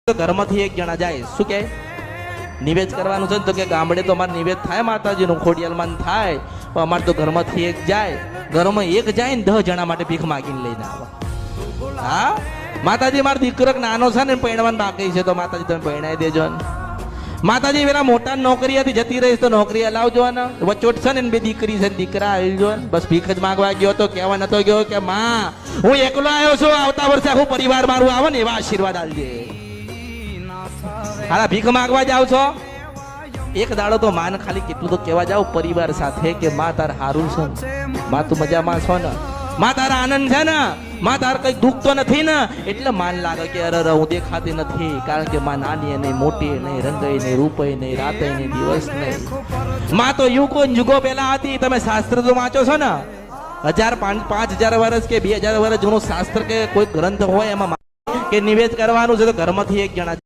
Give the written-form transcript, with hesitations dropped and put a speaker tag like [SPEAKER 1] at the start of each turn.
[SPEAKER 1] ઘરમાંથી એક જણા જાય શું કે નિવેદ કરવાનું છે ને તો કે ગામડે તો અમારે નિવેદ થાય માતાજીનું ખોડિયાલમાં થાય પણ અમારે તો ઘરમાંથી એક જાય ઘરમાં એક જાય ને 10 જણા માટે ભીખ માગીને લઈને આવે હા માતાજી મારો દીકરો નાનો છે ને પરણવાનું બાકી છે તો માતાજી તમે પરણાવી દેજો ને માતાજી પેલા મોટા નોકરી હતી જતી રહીશ તો નોકરી હલાવજો ને વચોટ છે ને બે દીકરી છે દીકરા આવી જો ને બસ ભીખ જ માંગવા ગયો તો કહેવા નતો ગયો કે માં હું એકલો આવ્યો છું આવતા વર્ષે આખું પરિવાર મારું આવે ને એવા આશીર્વાદ આલજે હાલા ભીખ માંગવા જાવ છો એક દાડો તો માન ખાલી કેટલું તો કહેવા જાવ પરિવાર સાથે કે માં તાર હારું છે માં તું મજામાં છો ને માં તારા આનંદ છે ને માં તાર કઈ દુઃખ તો નથી ને એટલે માન લાગે કે અરે હું દેખાતી નથી કારણ કે માં નાની નહીં મોટી નહીં રંગઈ નહીં રૂપઈ નહીં રાતે નહીં દિવસ નહીં માં તો યુગો પહેલા હતી તમે શાસ્ત્ર તો વાંચો છો ને 5000 વર્ષ કે 2000 વર્ષ જૂનું શાસ્ત્ર કે કોઈ ગ્રંથ હોય એમાં કે નિવેદ કરવાનું છે તો ઘરમાંથી એક જણા